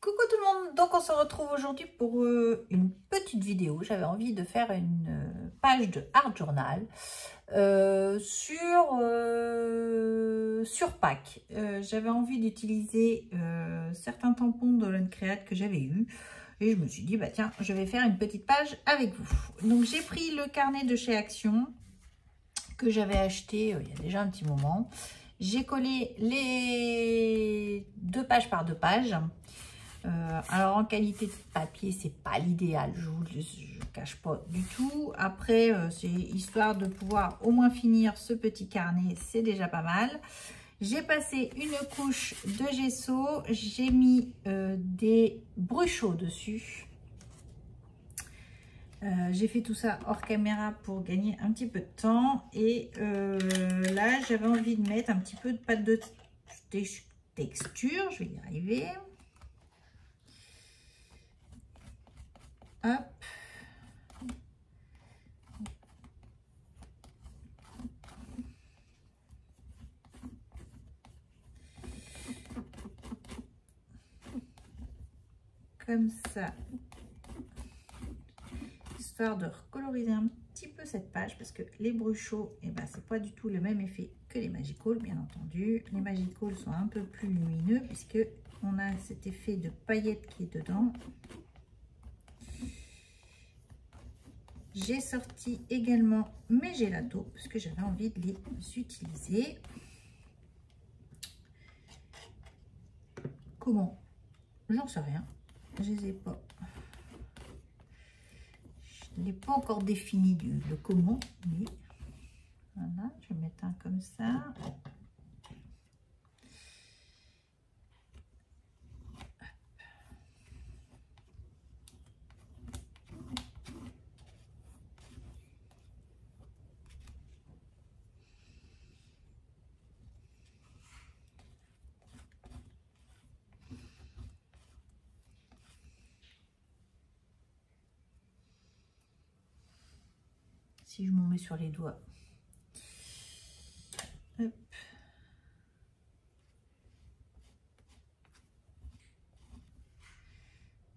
Coucou tout le monde, donc on se retrouve aujourd'hui pour une petite vidéo. J'avais envie de faire une page de Art Journal sur Pâques. J'avais envie d'utiliser certains tampons de Create que j'avais eu et je me suis dit bah tiens, je vais faire une petite page avec vous. Donc j'ai pris le carnet de chez Action que j'avais acheté il y a déjà un petit moment. J'ai collé les 2 pages par 2 pages. Alors en qualité de papier, c'est pas l'idéal, je vous le cache pas du tout. Après, c'est histoire de pouvoir au moins finir ce petit carnet, c'est déjà pas mal. J'ai passé une couche de gesso, j'ai mis des bruchaux dessus. J'ai fait tout ça hors caméra pour gagner un petit peu de temps. Et là, j'avais envie de mettre un petit peu de pâte de texture, je vais y arriver. Hop. Comme ça. Histoire de recoloriser un petit peu cette page parce que les bruchaux, et ben, c'est pas du tout le même effet que les Magical, bien entendu. Les Magical sont un peu plus lumineux puisque on a cet effet de paillettes qui est dedans. J'ai sorti également mes gelatos parce que j'avais envie de les utiliser. Comment? J'en sais rien. Je les ai pas. Je n'ai pas encore défini le comment, mais voilà, je vais mettre un comme ça. Si je m'en mets sur les doigts. Hop.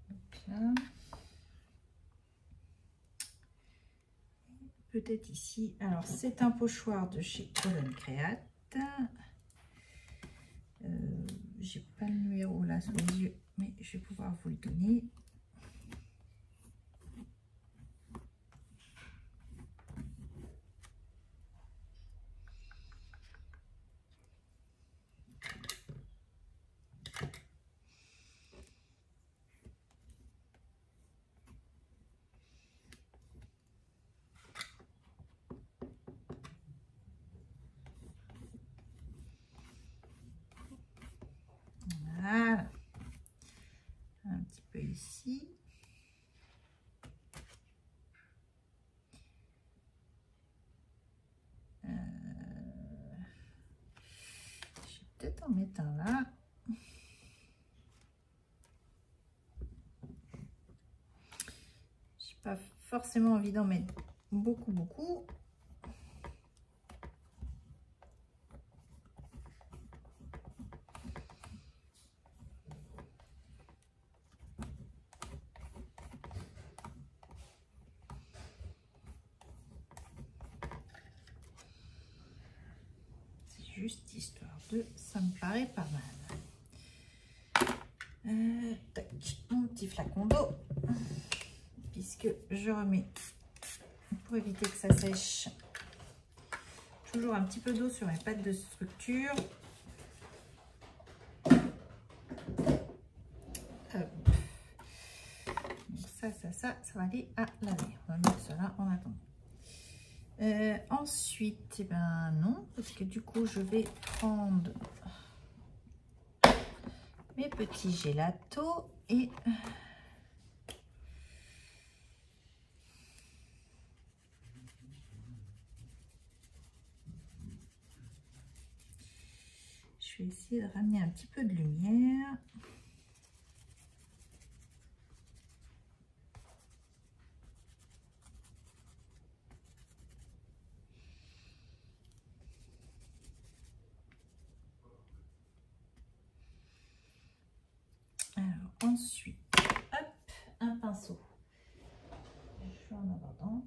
Donc là. Peut-être ici. Alors, c'est un pochoir de chez Create. J'ai pas le numéro là sous les yeux, mais je vais pouvoir vous le donner. Voilà. Un petit peu ici. Je vais peut-être en mettre un là. J'ai pas forcément envie d'en mettre beaucoup. Juste histoire de, ça me paraît pas mal. Tac, mon petit flacon d'eau, puisque je remets, pour éviter que ça sèche, toujours un petit peu d'eau sur mes pâtes de structure. Hop. Donc ça va aller à laver. On va mettre cela en attendant. Ensuite, eh ben non, parce que du coup, je vais prendre mes petits gelatos et je vais essayer de ramener un petit peu de lumière. Alors, ensuite hop, un pinceau. Je vais en avoir dans.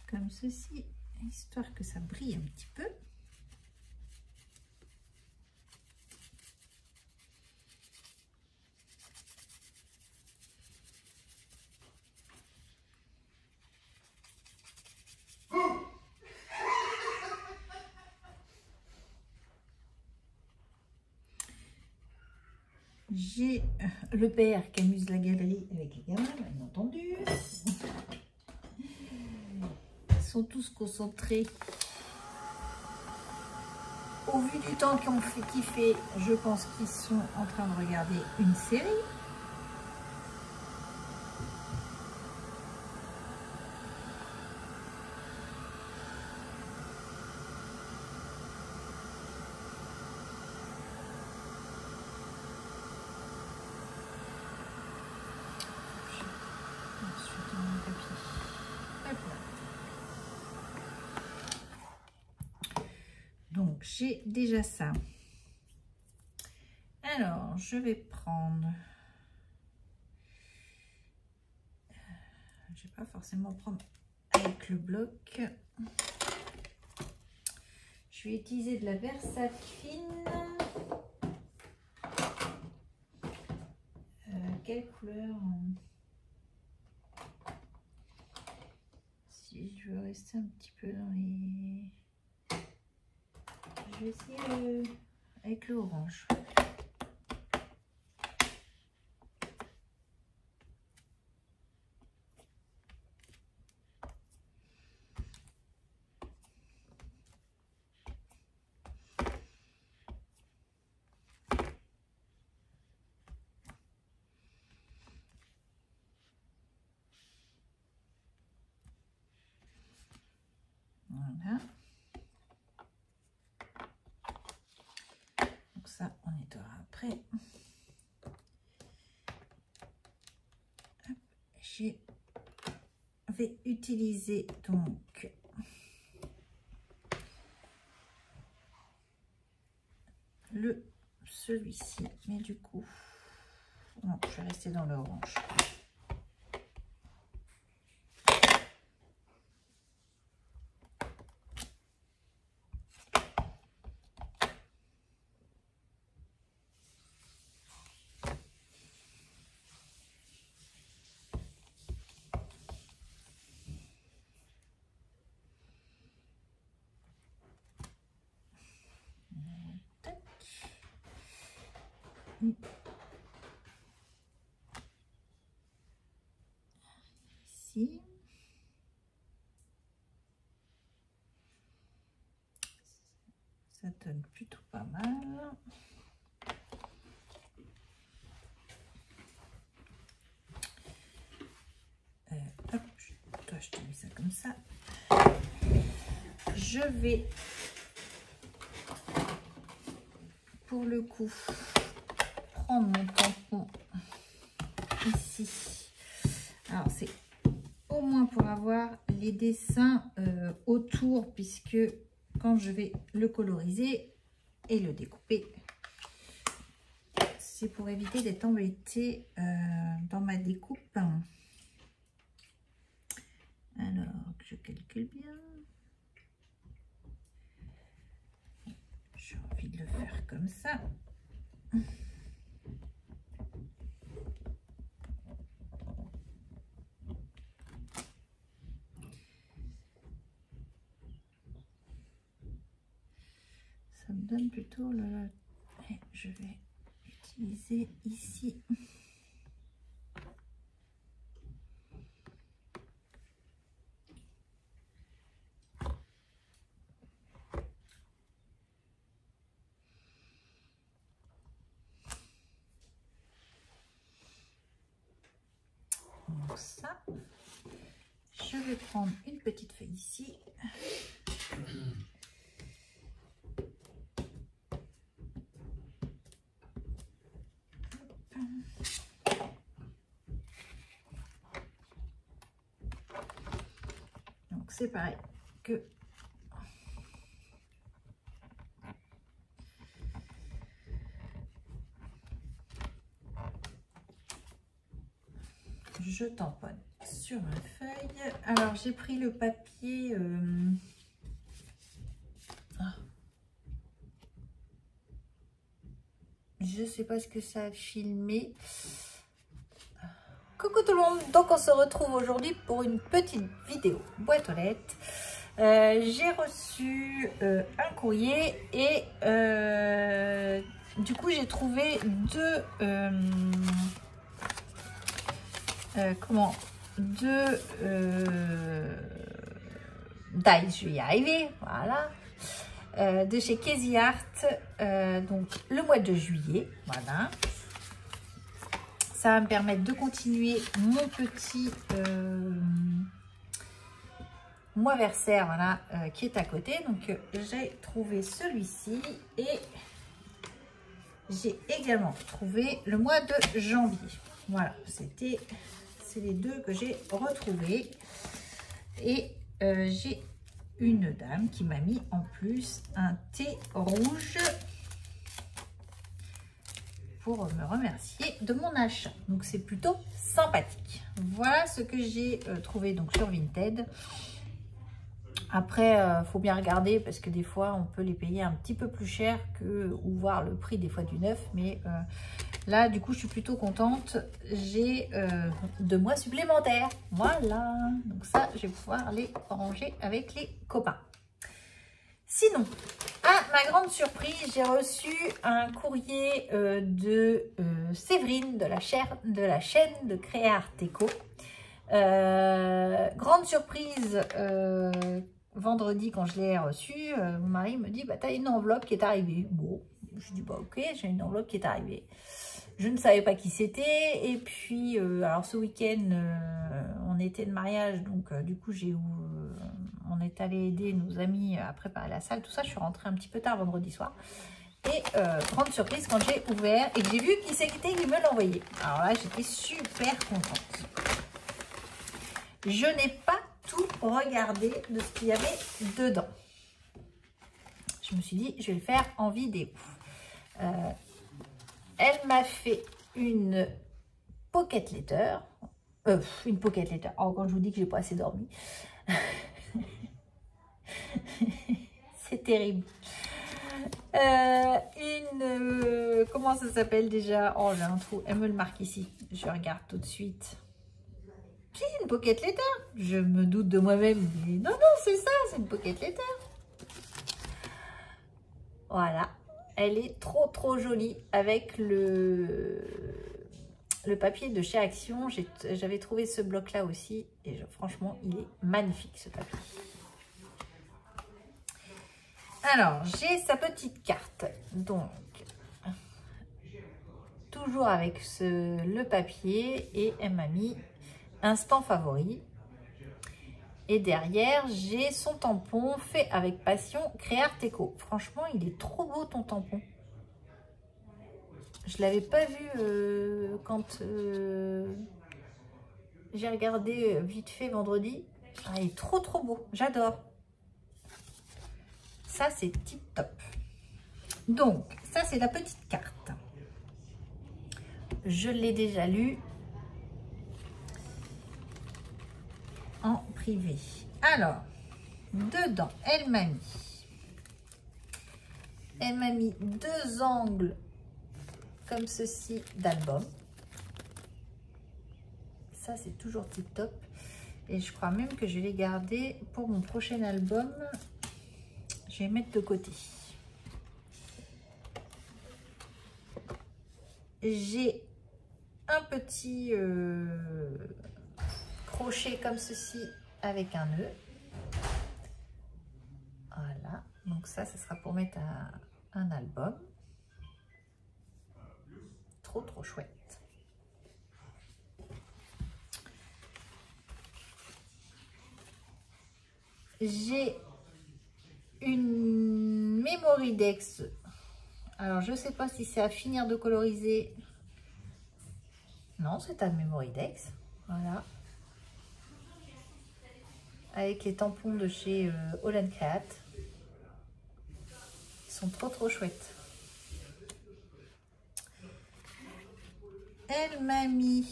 Comme ceci, histoire que ça brille un petit peu. J'ai le père qui amuse la galerie avec les gamins, bien entendu. Ils sont tous concentrés. Au vu du temps qu'il fait, je pense qu'ils sont en train de regarder une série. Donc, j'ai déjà ça. Alors, je vais prendre... Je vais pas forcément prendre avec le bloc. Je vais utiliser de la Versafine. Quelle couleur? Si je veux rester un petit peu dans les... Je vais essayer avec le orange. Voilà. Donc ça, on nettoiera après. Je vais utiliser donc celui-ci, mais du coup, non, je vais rester dans l'orange. Ici. Ça donne plutôt pas mal. Hop, toi je te mets ça comme ça. Je vais, pour le coup, prendre mon tampon ici. Alors c'est au moins pour avoir les dessins autour, puisque quand je vais le coloriser et le découper, c'est pour éviter d'être embêté dans ma découpe. Alors que je calcule bien. J'ai envie de le faire comme ça. Ça me donne plutôt le... Et je vais utiliser ici. Donc ça, je vais prendre une petite feuille ici. Donc c'est pareil que je tamponne sur ma feuille. Alors j'ai pris le papier je sais pas ce que ça a filmé. Coucou tout le monde, donc on se retrouve aujourd'hui pour une petite vidéo boîte aux lettres. J'ai reçu un courrier et du coup j'ai trouvé deux dies, je vais y arriver, voilà, de chez Casey Art, donc le mois de juillet, voilà. Ça va me permettre de continuer mon petit mois versaire, voilà, qui est à côté. Donc j'ai trouvé celui-ci et j'ai également trouvé le mois de janvier. Voilà, c'est les deux que j'ai retrouvés. Et j'ai une dame qui m'a mis en plus un thé rouge pour me remercier de mon achat. Donc c'est plutôt sympathique. Voilà ce que j'ai trouvé donc sur Vinted. Après, faut bien regarder parce que des fois on peut les payer un petit peu plus cher que, ou voir le prix des fois du neuf. Mais là du coup je suis plutôt contente. J'ai 2 mois supplémentaires. Voilà. Donc ça je vais pouvoir les ranger avec les copains. Sinon, à ma grande surprise, j'ai reçu un courrier de Séverine de la chaîne de Créa Art Déco. Grande surprise, vendredi quand je l'ai reçu, mon mari me dit bah, « t'as une enveloppe qui est arrivée ». Bon, je dis bah ok, j'ai une enveloppe qui est arrivée. Je ne savais pas qui c'était. Et puis, alors ce week-end, on était de mariage, donc du coup, on est allé aider nos amis à préparer la salle, tout ça. Je suis rentrée un petit peu tard vendredi soir. Et grande surprise quand j'ai ouvert et que j'ai vu qui c'était qui me l'envoyait. Alors là, j'étais super contente. Je n'ai pas tout regardé de ce qu'il y avait dedans. Je me suis dit, je vais le faire en vidéo. Elle m'a fait une pocket letter. Une pocket letter. Oh, quand je vous dis que j'ai pas assez dormi. C'est terrible. Comment ça s'appelle déjà? Oh, j'ai un trou. Elle me le marque ici. Je regarde tout de suite. Si, une pocket letter. Je me doute de moi-même. Mais non, non, c'est ça. C'est une pocket letter. Voilà. Elle est trop jolie avec le papier de chez Action. J'avais trouvé ce bloc là aussi et franchement il est magnifique ce papier. Alors j'ai sa petite carte, donc toujours avec le papier, et elle m'a mis instant favori. Et derrière, j'ai son tampon fait avec passion Créa Art Déco. Franchement, il est trop beau ton tampon. Je ne l'avais pas vu quand j'ai regardé vite fait vendredi. Ah, il est trop beau. J'adore. Ça, c'est tip top. Donc, ça, c'est la petite carte. Je l'ai déjà lu en privé. Alors, dedans, elle m'a mis 2 angles comme ceci d'album. Ça, c'est toujours tip top. Et je crois même que je vais les garder pour mon prochain album. Je vais mettre de côté. J'ai un petit crochet comme ceci avec un nœud. Voilà. Donc ça sera pour mettre un album. Trop chouette. j'ai une Memory Dex. Alors, je sais pas si c'est à finir de coloriser. Non, c'est un Memory Dex. Voilà. Avec les tampons de chez Holland Create. Ils sont trop chouettes. Elle m'a mis...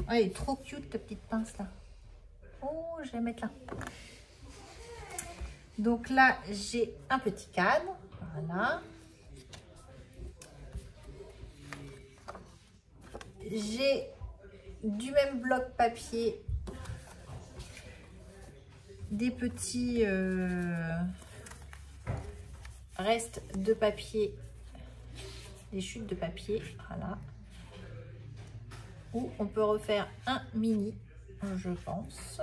Oh, elle est trop cute, ta petite pince là. Oh, je vais la mettre là. Donc là, j'ai un petit cadre. Voilà. J'ai du même bloc papier des petits restes de papier, des chutes de papier. Voilà. Ou on peut refaire un mini, je pense.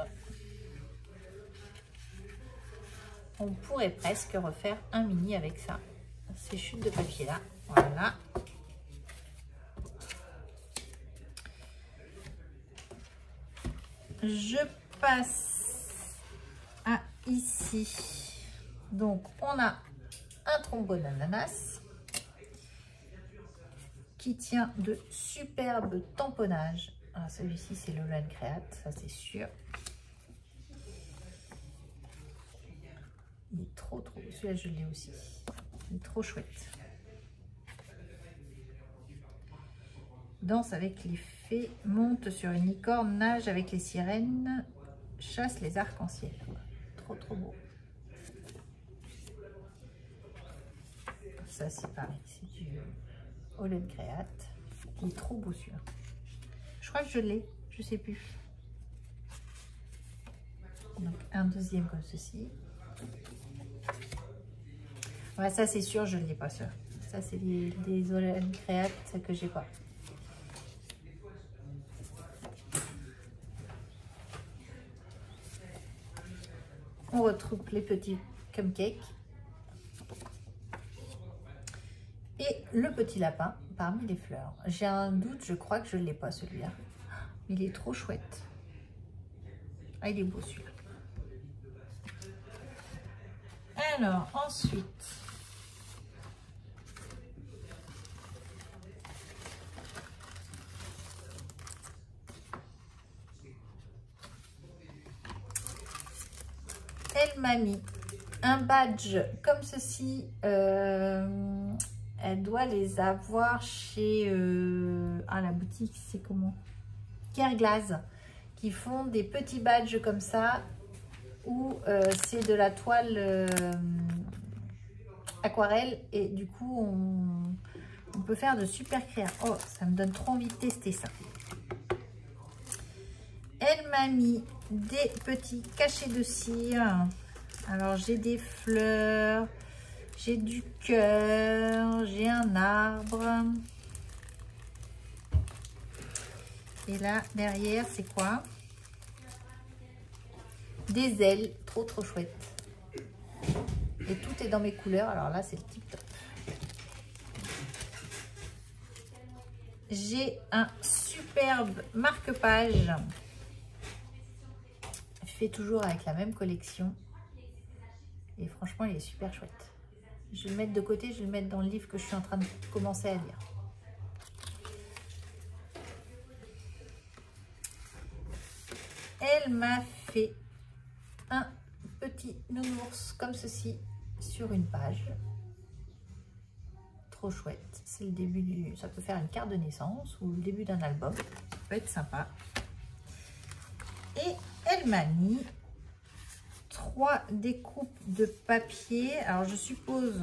On pourrait presque refaire un mini avec ça, ces chutes de papier là. Voilà. Je passe à ici. Donc on a un trombone ananas qui tient de superbes tamponnages. Ah, celui-ci c'est le Holland Create, ça c'est sûr. Il est trop, celui-là je l'ai aussi. Il est trop chouette. Danse avec les fées, monte sur une licorne, nage avec les sirènes, chasse les arcs-en-ciel. Trop beau. Ça c'est pareil, c'est du Holland Create. Il est trop beau celui-là. Je crois que je l'ai, je sais plus. Donc un deuxième comme ceci. Ouais, ça c'est sûr, je ne l'ai pas ça. Ça c'est des Holland Create que j'ai pas. On retrouve les petits cupcakes. Et le petit lapin parmi les fleurs. J'ai un doute, je crois que je ne l'ai pas celui-là. Il est trop chouette. Ah, il est beau celui-là. Alors, ensuite, elle m'a mis un badge comme ceci. Elle doit les avoir chez la boutique, c'est comment? Kerglass, qui font des petits badges comme ça où c'est de la toile aquarelle et du coup on peut faire de super créas. Oh, ça me donne trop envie de tester ça. Elle m'a mis des petits cachets de cire. Alors j'ai des fleurs, j'ai du cœur, j'ai un arbre. Et là derrière c'est quoi? Des ailes, trop chouette. Et tout est dans mes couleurs, alors là c'est le tip top. J'ai un superbe marque-page fait toujours avec la même collection et franchement il est super chouette. Je vais le mettre de côté, je vais le mettre dans le livre que je suis en train de commencer à lire. Elle m'a fait un petit nounours comme ceci sur une page. Trop chouette. C'est le début du... Ça peut faire une carte de naissance ou le début d'un album. Ça peut être sympa. Et elle m'a mis 3 découpes de papier. Alors je suppose,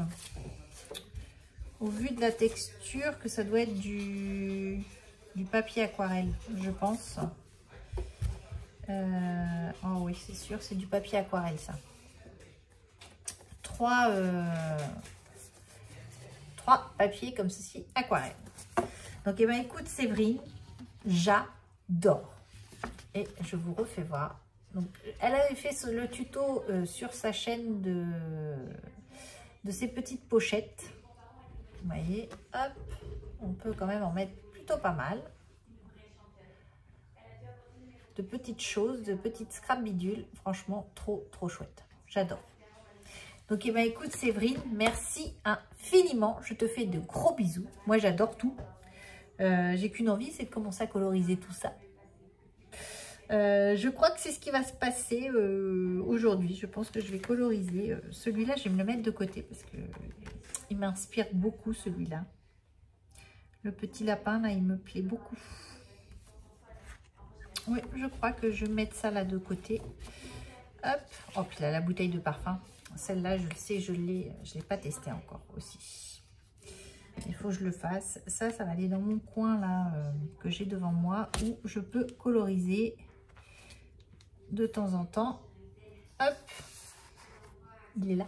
au vu de la texture, que ça doit être du papier aquarelle, je pense. Oh oui, c'est sûr, c'est du papier aquarelle ça. 3 papiers comme ceci, aquarelle. Donc, eh ben, écoute Séverine, j'adore. Et je vous refais voir. Donc, elle avait fait le tuto sur sa chaîne de ces petites pochettes. Vous voyez, hop, on peut quand même en mettre plutôt pas mal. de petites choses, de petites scrap bidules. Franchement, trop chouette. J'adore. Donc, eh ben, écoute Séverine, merci infiniment. Je te fais de gros bisous. Moi, j'adore tout. J'ai qu'une envie, c'est de commencer à coloriser tout ça. Je crois que c'est ce qui va se passer aujourd'hui. Je pense que je vais coloriser. Celui-là, je vais me le mettre de côté parce que il m'inspire beaucoup, celui-là. Le petit lapin, là, il me plaît beaucoup. Oui, je crois que je vais mettre ça là de côté. Hop. Oh, puis là, la bouteille de parfum. Celle-là, je le sais, je ne l'ai pas testée encore aussi. Il faut que je le fasse. Ça va aller dans mon coin là que j'ai devant moi où je peux coloriser de temps en temps. Hop, il est là.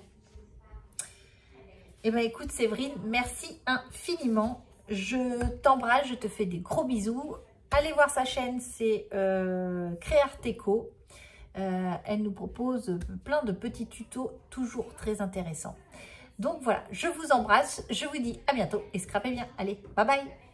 Eh bien, écoute Séverine, merci infiniment. Je t'embrasse, je te fais des gros bisous. Allez voir sa chaîne, c'est Créarteco. Elle nous propose plein de petits tutos toujours très intéressants. Donc voilà, je vous embrasse, je vous dis à bientôt et scrapez bien. Allez, bye bye.